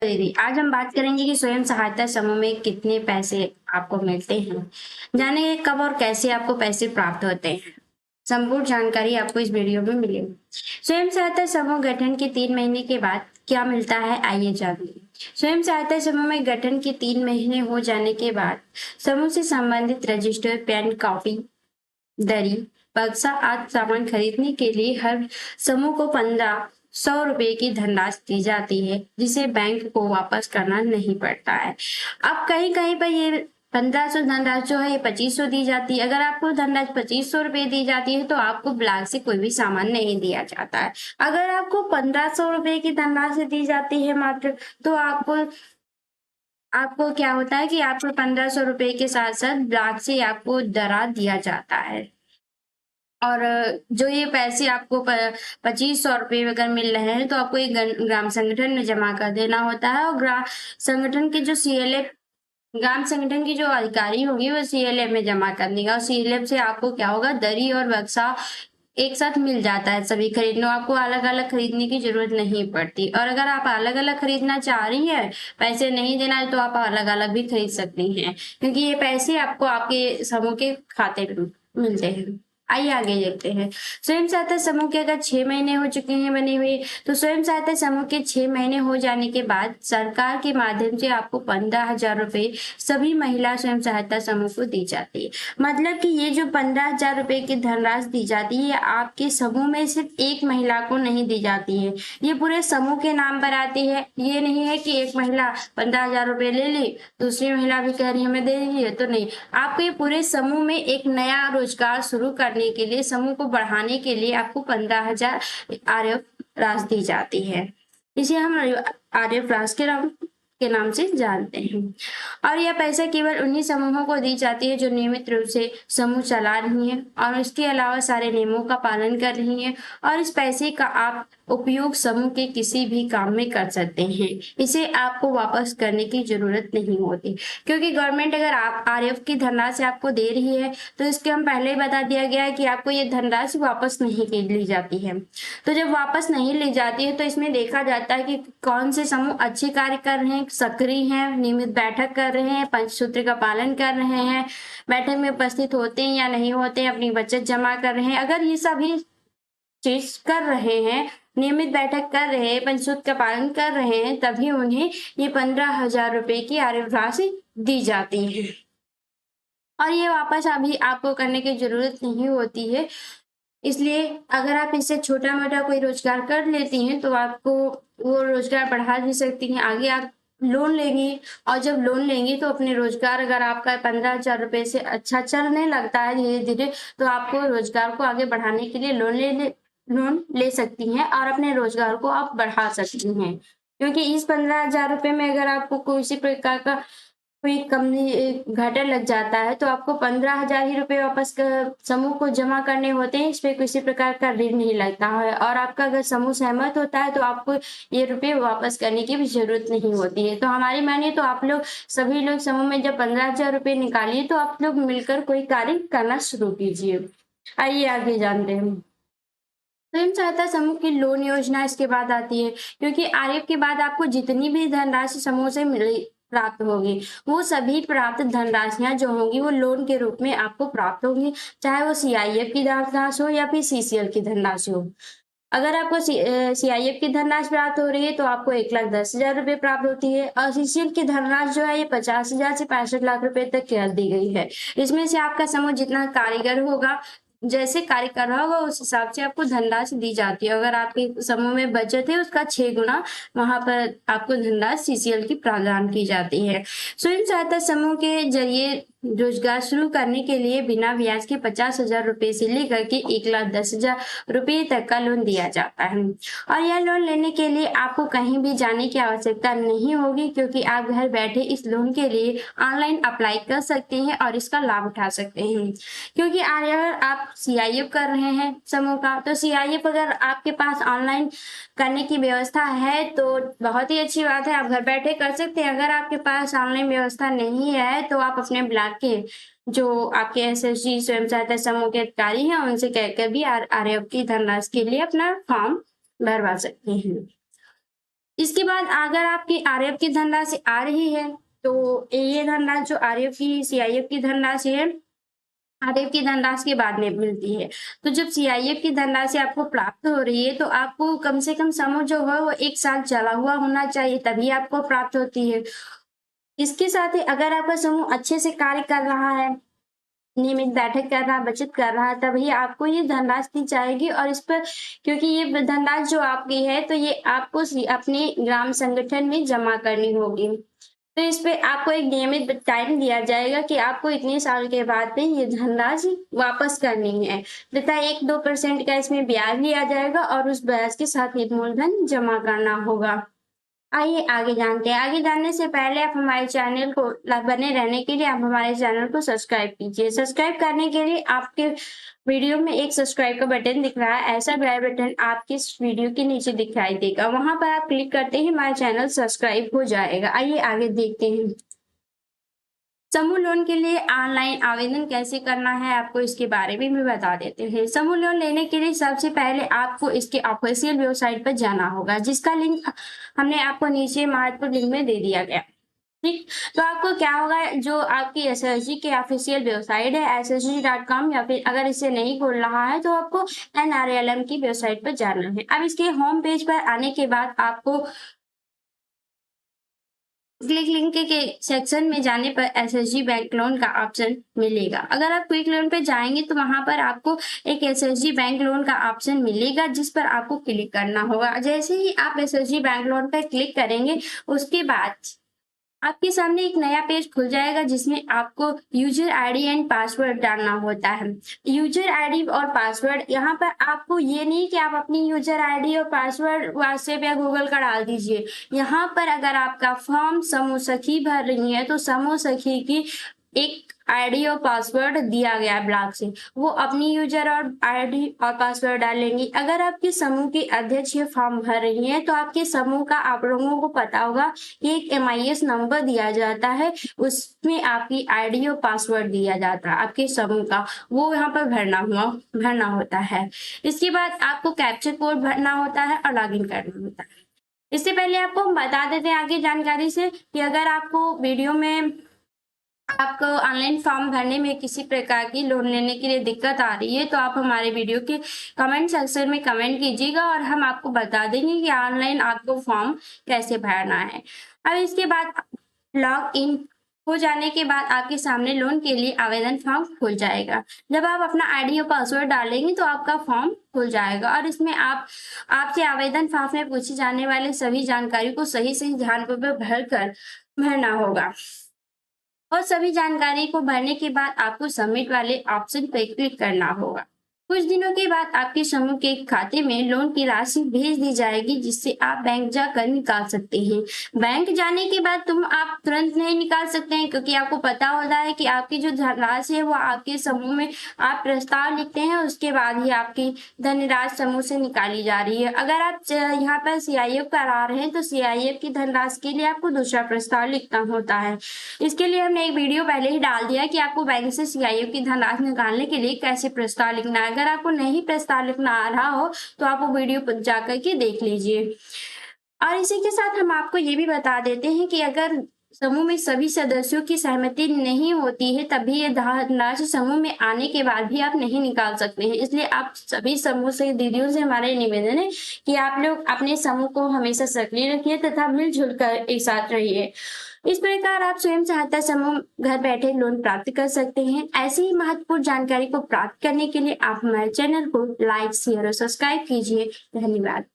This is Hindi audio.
दीदी, आज हम बात करेंगे कि स्वयं सहायता समूह में कितने पैसे आपको मिलते हैं। जानेंगे कब और कैसे आपको पैसे प्राप्त होते हैं। संपूर्ण जानकारी आपको इस वीडियो में मिलेगी। स्वयं सहायता समूह गठन के 3 महीने के बाद क्या मिलता है, आइए जानिए। स्वयं सहायता समूह में गठन के 3 महीने हो जाने के बाद समूह से संबंधित रजिस्टर, पेन, कॉपी, दरी, बक्सा आदि सामान खरीदने के लिए हर समूह को 1500 रुपए की धनराशि दी जाती है, जिसे बैंक को वापस करना नहीं पड़ता है। अब कहीं कहीं पर ये 1500 धनराशि जो है ये 2500 दी जाती है। अगर आपको धनराशि 2500 रुपए दी जाती है तो आपको ब्लॉक से कोई भी सामान नहीं दिया जाता है। अगर आपको 1500 रुपए की धनराशि दी जाती है मात्र, तो आपको आपको क्या होता है कि आपको 1500 रुपए के साथ साथ ब्लॉक से आपको दरा दिया जाता है। और जो ये पैसे आपको 2500 रुपये अगर मिल रहे हैं तो आपको एक ग्राम संगठन में जमा कर देना होता है। और ग्राम संगठन के जो सीएलए, ग्राम संगठन की जो अधिकारी होगी वो सीएलए में जमा कर देगा। और सीएलए से आपको क्या होगा, दरी और बक्सा एक साथ मिल जाता है। सभी खरीदने, आपको अलग अलग खरीदने की जरूरत नहीं पड़ती। और अगर आप अलग अलग खरीदना चाह रही हैं, पैसे नहीं देना है, तो आप अलग अलग भी खरीद सकती हैं, क्योंकि ये पैसे आपको आपके समूह के खाते में मिलते हैं। आइए आगे देखते हैं। स्वयं सहायता समूह के अगर 6 महीने हो चुके हैं बने हुए, तो स्वयं सहायता समूह के 6 महीने हो जाने के बाद सरकार के माध्यम से आपको 15,000 रुपए सभी महिला स्वयं सहायता समूह को दी जाती है। मतलब कि ये जो 15,000 रुपए की धनराशि दी जाती है, आपके समूह में सिर्फ एक महिला को नहीं दी जाती है, ये पूरे समूह के नाम पर आती है। ये नहीं है कि एक महिला 15,000 रुपए ले ली, दूसरी महिला भी कह रही है हमें दे दीजिए, तो नहीं। आपको ये पूरे समूह में एक नया रोजगार शुरू करने के लिए, समूह को बढ़ाने के लिए आपको 15,000 आरएफ राशि दी जाती है। इसे हम आरएफ राशि के नाम से जानते हैं। और यह पैसा केवल उन्हीं समूहों को दी जाती है जो नियमित रूप से समूह चला रही हैं और इसके अलावा सारे नियमों का पालन कर रही हैं। और इस पैसे का आप उपयोग समूह के किसी भी काम में कर सकते हैं। इसे आपको वापस करने की जरूरत नहीं होती, क्योंकि गवर्नमेंट अगर आप आरएफ की धनराशि आपको दे रही है तो इसके हम पहले ही बता दिया गया है कि आपको ये धनराशि वापस नहीं ली जाती है। तो जब वापस नहीं ली जाती है तो इसमें देखा जाता है कि कौन से समूह अच्छे कार्य कर रहे हैं, सक्रिय हैं, नियमित बैठक कर रहे हैं, पंचसूत्र का पालन कर रहे हैं, बैठक में उपस्थित होते हैं या नहीं होते हैं, अपनी बचत जमा कर रहे हैं। अगर ये सभी चीज कर रहे हैं, नियमित बैठक कर रहे हैं, पंचसूत्र का पालन कर रहे हैं, तभी उन्हें ये 15,000 रुपए की आरएफ राशि दी जाती है। और ये वापस अभी आपको करने की जरूरत नहीं होती है। इसलिए अगर आप इससे छोटा मोटा कोई रोजगार कर लेती हैं तो आपको वो रोजगार बढ़ा भी सकती हैं। आगे आप लोन लेंगी, और जब लोन लेंगी तो अपने रोजगार, अगर आपका 15,000 रुपए से अच्छा चलने लगता है धीरे धीरे, तो आपको रोजगार को आगे बढ़ाने के लिए लोन ले सकती हैं और अपने रोजगार को आप बढ़ा सकती हैं। क्योंकि इस 15,000 रुपए में अगर आपको किसी प्रकार का कोई कमी घाटा लग जाता है तो आपको 15,000 ही रुपए वापस समूह को जमा करने होते हैं। इस पे किसी प्रकार का ऋण नहीं लगता है, और आपका अगर समूह सहमत होता है तो आपको ये रुपए वापस करने की भी जरूरत नहीं होती है। तो हमारी मानिए तो आप लोग सभी लोग समूह में जब 15,000 रुपए निकालिए तो आप लोग मिलकर कोई कार्य करना शुरू कीजिए। आइए आगे जानते हैं। स्वयं सहायता समूह की लोन योजना इसके बाद आती है, क्योंकि आरएफ के बाद आपको जितनी भी धनराशि समूह से मिली प्राप्त होगी, वो सभी प्राप्त धनराशियां जो होंगी वो लोन के रूप में आपको प्राप्त होंगी, चाहे वो सीआईएफ की धनराशि हो या फिर सीसीएल की धनराशि हो। अगर आपको सीआईएफ की धनराशि प्राप्त हो रही है तो आपको 1,10,000 रुपए प्राप्त होती है, और सीसीएल की धनराशि जो है ये 50,000 से 65 लाख रुपए तक कर दी गई है। इसमें से आपका समूह जितना कारीगर होगा, जैसे कार्य कर रहा होगा, उस हिसाब से आपको धनराशि दी जाती है। अगर आपके समूह में बचत है उसका 6 गुना वहां पर आपको धनराशि सीसीएल की प्रदान की जाती है। स्वयं सहायता समूह के जरिए रोजगार शुरू करने के लिए बिना ब्याज के 50,000 रुपए से लेकर के 1,10,000 रुपए तक का लोन दिया जाता है। और यह लोन लेने के लिए आपको कहीं भी जाने की आवश्यकता नहीं होगी, क्योंकि आप घर बैठे इस लोन के लिए ऑनलाइन अप्लाई कर सकते हैं और इसका लाभ उठा सकते हैं। क्योंकि अगर आप सीआईएफ कर रहे हैं समूह का, तो सीआईएफ अगर आपके पास ऑनलाइन करने की व्यवस्था है तो बहुत ही अच्छी बात है, आप घर बैठे कर सकते हैं। अगर आपके पास ऑनलाइन व्यवस्था नहीं है तो आप अपने ब्लॉक के जो आपके एसएसजी स्वयं सहायता समूह के अधिकारी हैं उनसे कहकर भी आरएफ की धनराशि के लिए अपना फॉर्म भरवा सकते हैं। इसके बाद अगर आपकी आरएफ की धनराशि आ रही है, तो ये धनराशि जो आरएफ की सीआईएफ की धनराशि है, आरएफ की धनराशि के बाद में मिलती है। तो जब सीआईएफ की धनराशि आपको प्राप्त हो रही है, तो आपको कम से कम समूह जो है वो 1 साल चला हुआ होना चाहिए, तभी आपको प्राप्त होती है। इसके साथ ही अगर आपका समूह अच्छे से कार्य कर रहा है, नियमित बैठक कर रहा है, बचत कर रहा है, तभी आपको ये धनराशि दी जाएगी। और इस पर, क्योंकि ये धनराशि जो आपकी है, तो ये आपको अपने ग्राम संगठन में जमा करनी होगी। तो इस पे आपको एक नियमित टाइम दिया जाएगा कि आपको इतने साल के बाद में ये धनराशि वापस करनी है, तथा 1-2% का इसमें ब्याज लिया जाएगा और उस ब्याज के साथ ये मूलधन जमा करना होगा। आइए आगे जानते हैं। आगे जानने से पहले आप हमारे चैनल को बने रहने के लिए आप हमारे चैनल को सब्सक्राइब कीजिए। सब्सक्राइब करने के लिए आपके वीडियो में एक सब्सक्राइब का बटन दिख रहा है, ऐसा बेल बटन आपके इस वीडियो के नीचे दिखाई देगा, वहां पर आप क्लिक करते ही हमारा चैनल सब्सक्राइब हो जाएगा। आइए आगे देखते हैं। समूह लोन के लिए ऑनलाइन आवेदन कैसे करना है, आपको इसके बारे में भी बता देते हैं। समूह लोन लेने के लिए सबसे पहले आपको इसके ऑफिशियल वेबसाइट पर जाना होगा, जिसका लिंक हमने आपको नीचे महत्वपूर्ण लिंक में दे दिया गया। ठीक, तो आपको क्या होगा, जो आपकी एसएसजी की ऑफिशियल वेबसाइट है ssg.com, या फिर अगर इसे नहीं खोल रहा है तो आपको NRLM की वेबसाइट पर जाना है। अब इसके होम पेज पर आने के बाद आपको क्लिक लिंक के सेक्शन में जाने पर एसएसजी बैंक लोन का ऑप्शन मिलेगा। अगर आप क्विक लोन पे जाएंगे तो वहां पर आपको एक एसएसजी बैंक लोन का ऑप्शन मिलेगा, जिस पर आपको क्लिक करना होगा। जैसे ही आप एसएसजी बैंक लोन पर क्लिक करेंगे, उसके बाद आपके सामने एक नया पेज खुल जाएगा, जिसमें आपको यूजर आईडी एंड पासवर्ड डालना होता है। यूजर आईडी और पासवर्ड, यहाँ पर आपको ये नहीं कि आप अपनी यूजर आईडी और पासवर्ड व्हाट्सएप या गूगल का डाल दीजिए। यहाँ पर अगर आपका फॉर्म समूह सखी भर रही है, तो समूह सखी की एक आईडी और पासवर्ड दिया गया है ब्लॉक से, वो अपनी यूजर और आईडी और पासवर्ड डालेंगी। अगर आपके समूह की अध्यक्ष ये फॉर्म भर रही है, तो आपके समूह का आप लोगों को पता होगा कि एक MIS नंबर दिया जाता है, उसमें आपकी आईडी और पासवर्ड दिया जाता है आपके समूह का, वो यहाँ पर भरना होता है। इसके बाद आपको कैप्चर कोड भरना होता है और लॉगिन करना होता है। इससे पहले आपको हम बता देते हैं आगे जानकारी से कि अगर आपको वीडियो में आपको ऑनलाइन फॉर्म भरने में किसी प्रकार की लोन लेने के लिए दिक्कत आ रही है, तो आप हमारे वीडियो के कमेंट सेक्शन में कमेंट कीजिएगा और हम आपको बता देंगे कि ऑनलाइन आपको फॉर्म कैसे भरना है। अब इसके बाद लॉग इन हो जाने के बाद आपके सामने लोन के लिए आवेदन फॉर्म खुल जाएगा। जब आप अपना आईडी और पासवर्ड डालेंगे तो आपका फॉर्म खुल जाएगा, और इसमें आपसे आवेदन फॉर्म में पूछी जाने वाले सभी जानकारी को सही ध्यानपूर्वक भरना होगा। और सभी जानकारी को भरने के बाद आपको सबमिट वाले ऑप्शन पर क्लिक करना होगा। कुछ दिनों के बाद आपके समूह के खाते में लोन की राशि भेज दी जाएगी, जिससे आप बैंक जाकर निकाल सकते हैं। बैंक जाने के बाद आप तुरंत नहीं निकाल सकते हैं, क्योंकि आपको पता होता है कि आपकी जो धनराशि है वो आपके समूह में आप प्रस्ताव लिखते हैं, उसके बाद ही आपकी धनराशि समूह से निकाली जा रही है। अगर आप यहाँ पर CIF करा रहे हैं, तो CIF की धनराशि के लिए आपको दूसरा प्रस्ताव लिखना होता है। इसके लिए हमने एक वीडियो पहले ही डाल दिया कि आपको बैंक से CIF की धनराशि निकालने के लिए कैसे प्रस्ताव लिखना है। अगर आपको नहीं प्रस्ताव लिखना आ रहा हो, तो आप वो वीडियो पर जाकर के देख लीजिए। और इसी के साथ हम आपको ये भी बता देते हैं कि अगर समूह में सभी सदस्यों की सहमति नहीं होती है, तभी ये धनराशि समूह में आने के बाद भी आप नहीं निकाल सकते हैं। इसलिए आप सभी समूह से दीदियों से हमारा निवेदन है कि आप लोग अपने समूह को हमेशा सक्रिय रखिए तथा मिलजुल कर एक साथ रहिए। इस प्रकार आप स्वयं सहायता समूह घर बैठे लोन प्राप्त कर सकते हैं। ऐसी ही महत्वपूर्ण जानकारी को प्राप्त करने के लिए आप हमारे चैनल को लाइक, शेयर और सब्सक्राइब कीजिए। धन्यवाद।